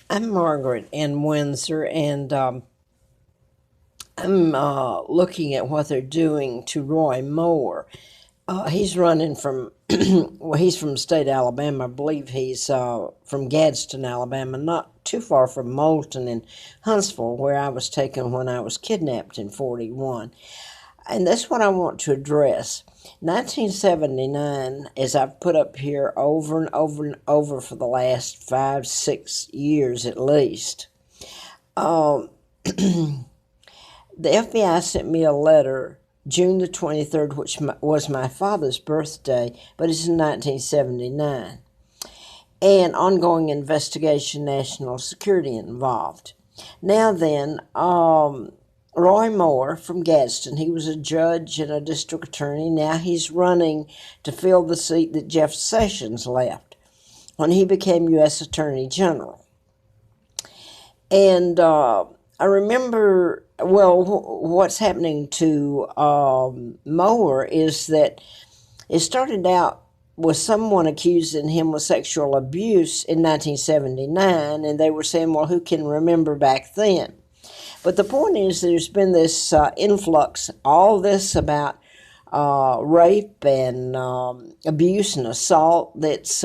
I'm Margaret in Windsor, and I'm looking at what they're doing to Roy Moore. He's running from, well, he's from the state of Alabama. I believe he's from Gadsden, Alabama, not too far from Moulton and Huntsville, where I was taken when I was kidnapped in 41. And that's what I want to address. 1979, as I've put up here over and over and over for the last 5, 6 years at least, um, the FBI sent me a letter June the 23rd, which was my father's birthday, but it's in 1979. And ongoing investigation, national security involved. Now then, Roy Moore from Gadsden, he was a judge and a district attorney. Now he's running to fill the seat that Jeff Sessions left when he became U.S. Attorney General. And I remember, well, what's happening to Moore is that it started out with someone accusing him of sexual abuse in 1979, and they were saying, well, who can remember back then? But the point is, there's been this influx, all this about rape and abuse and assault that's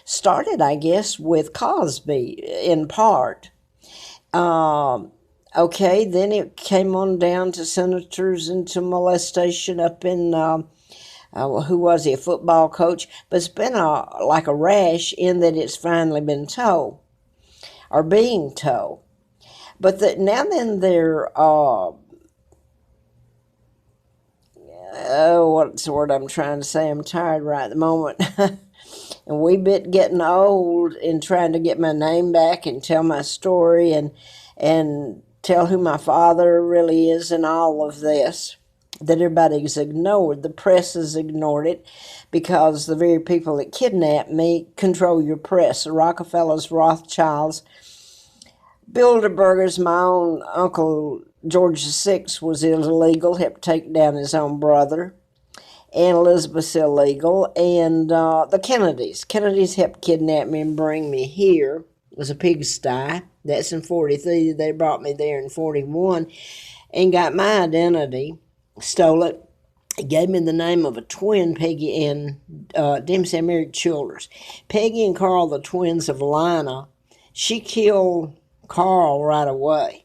started, I guess, with Cosby in part. Okay, then it came on down to senators and to molestation up in, who was he, a football coach? But it's been like a rash in that it's finally been told, or being told. But now then they're, what's the word I'm trying to say? I'm tired right at the moment. And we bit getting old in trying to get my name back and tell my story and tell who my father really is and all of this that everybody's ignored. The press has ignored it because the very people that kidnapped me control your press. The Rockefellers, Rothschilds, Bilderbergers, my own uncle George VI was illegal, helped take down his own brother. And Elizabeth's illegal, and the Kennedys. Kennedys helped kidnap me and bring me here. It was a pigsty. That's in 43. They brought me there in 41 and got my identity, stole it, gave me the name of a twin, Peggy and Dempsey. I married Childers. Peggy and Carl, the twins of Lina, she killed Carl right away.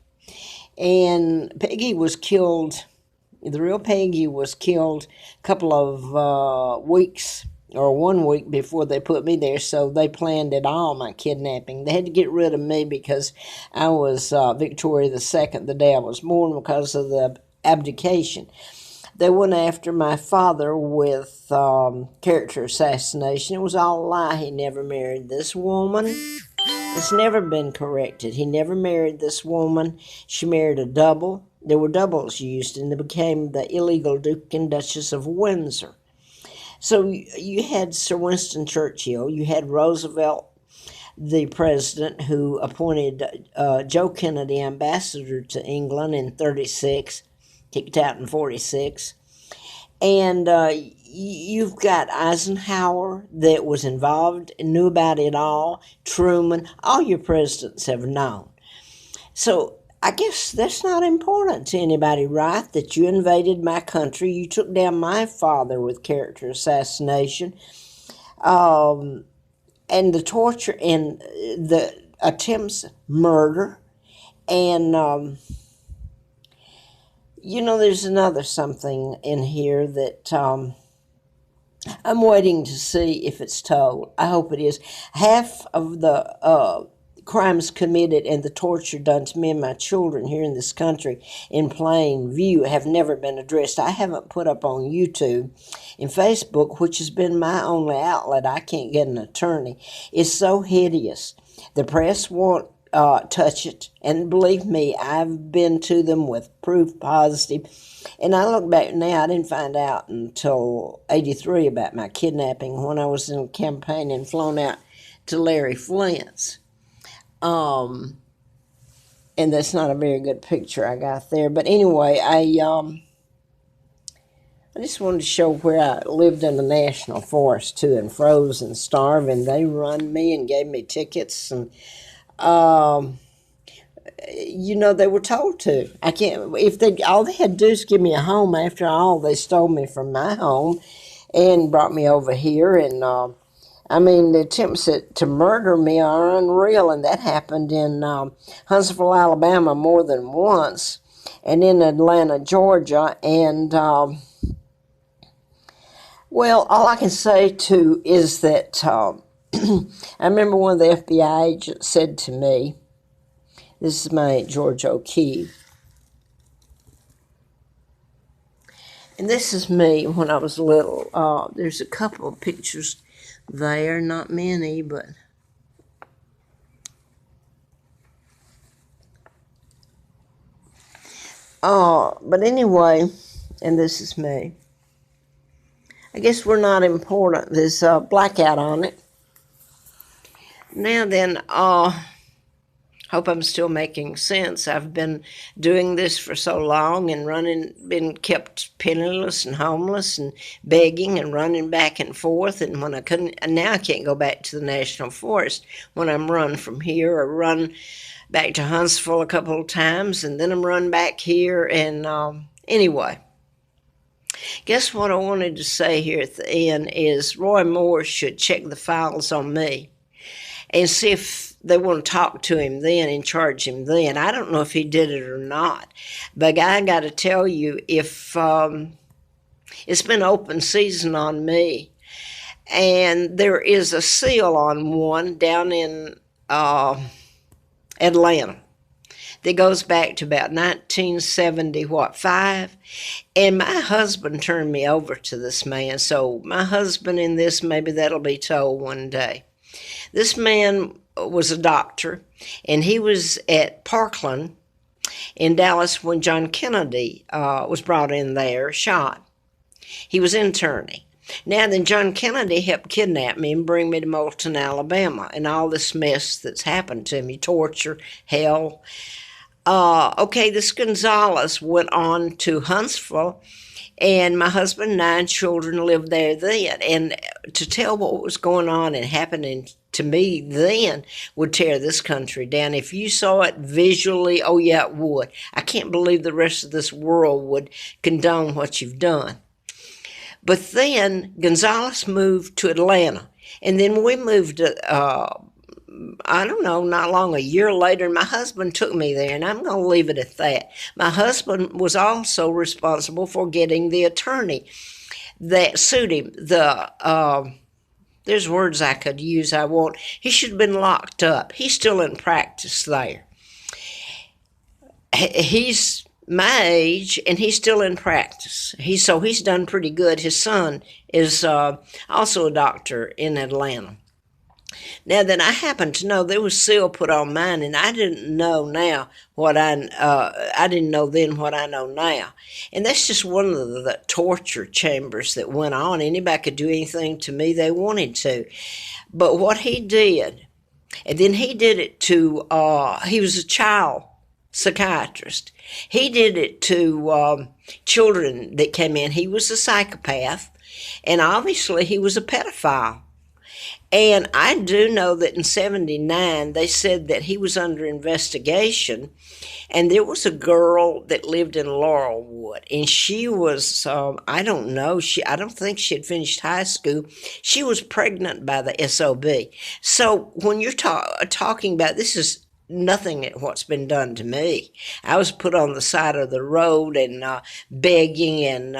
And Peggy was killed. The real Peggy was killed a couple of weeks or 1 week before they put me there, so they planned it all, my kidnapping. They had to get rid of me because I was Victoria II the day I was born because of the abdication. They went after my father with character assassination. It was all a lie. He never married this woman. It's never been corrected. He never married this woman. She married a double. There were doubles used, and they became the illegal Duke and Duchess of Windsor. So you had Sir Winston Churchill. You had Roosevelt, the president, who appointed Joe Kennedy ambassador to England in 36, kicked out in 46. And you've got Eisenhower that was involved and knew about it all. Truman, all your presidents have known. So I guess that's not important to anybody, right? That you invaded my country, you took down my father with character assassination, and the torture and the attempts murder, and there's another something in here that I'm waiting to see if it's told. I hope it is. Half of the crimes committed and the torture done to me and my children here in this country in plain view have never been addressed. I haven't put up on YouTube and Facebook, which has been my only outlet. I can't get an attorney. It's so hideous. The press won't touch it, and believe me, I've been to them with proof positive. And I look back now, I didn't find out until 83 about my kidnapping when I was in a campaign and flown out to Larry Flint's. And that's not a very good picture I got there. But anyway, I just wanted to show where I lived in the national forest too and froze and starved, and they run me and gave me tickets, and um, they were told to. I can't. If they all they had to do is give me a home. After all, they stole me from my home and brought me over here. And I mean, the attempts to murder me are unreal, and that happened in Huntsville, Alabama, more than once, and in Atlanta, Georgia, and. Well, all I can say too is that I remember one of the FBI agents said to me, this is my Aunt George O'Keefe, and this is me when I was little. There's a couple of pictures there, not many, but but anyway, and this is me. I guess we're not important. There's a blackout on it. Now then, hope I'm still making sense. I've been doing this for so long and been kept penniless and homeless and begging and running back and forth. And when now I can't go back to the National Forest when I'm run from here or run back to Huntsville a couple of times and then I'm run back here. And anyway. Guess what I wanted to say here at the end is Roy Moore should check the files on me and see if they want to talk to him then and charge him then. I don't know if he did it or not, but I got to tell you, if it's been open season on me, and there is a seal on one down in Atlanta that goes back to about 1975, and my husband turned me over to this man. So my husband in this, maybe that'll be told one day. This man was a doctor, and he was at Parkland in Dallas when John Kennedy was brought in there, shot. He was interning. Now then, John Kennedy helped kidnap me and bring me to Moulton, Alabama, and all this mess that's happened to me, torture, hell. Okay, this Gonzalez went on to Huntsville, and my husband and 9 children lived there then. And to tell what was going on and happening to me then would tear this country down. If you saw it visually, oh yeah, it would. I can't believe the rest of this world would condone what you've done. But then Gonzalez moved to Atlanta, and then we moved to I don't know, not long, a year later, and my husband took me there, and I'm going to leave it at that. My husband was also responsible for getting the attorney that sued him. There's words I could use, I won't. He should have been locked up. He's still in practice there. He's my age, and he's still in practice. He's done pretty good. His son is also a doctor in Atlanta. Now then, I happen to know there was seal put on mine, and I didn't know now I didn't know then what I know now. And that's just one of the torture chambers that went on. Anybody could do anything to me they wanted to. But what he did, and then he did it to, he was a child psychiatrist. He did it to children that came in. He was a psychopath, and obviously he was a pedophile. And I do know that in 1979, they said that he was under investigation, and there was a girl that lived in Laurelwood, and she was, I don't know, I don't think she had finished high school. She was pregnant by the SOB. So when you're talking about, this is nothing at what's been done to me. I was put on the side of the road and begging and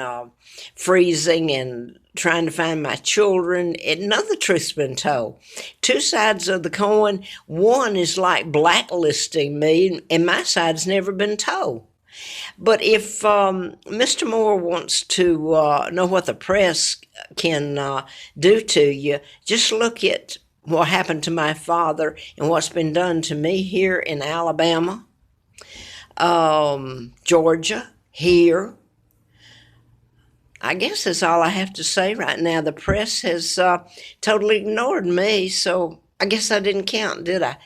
freezing and trying to find my children, and none of the truth's been told. 2 sides of the coin. One is like blacklisting me, and my side's never been told. But if Mr. Moore wants to know what the press can do to you, just look at what happened to my father and what's been done to me here in Alabama, Georgia, here. I guess that's all I have to say right now. The press has totally ignored me, so I guess I didn't count, did I?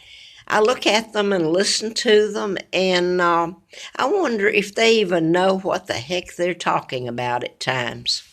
I look at them and listen to them, and I wonder if they even know what the heck they're talking about at times.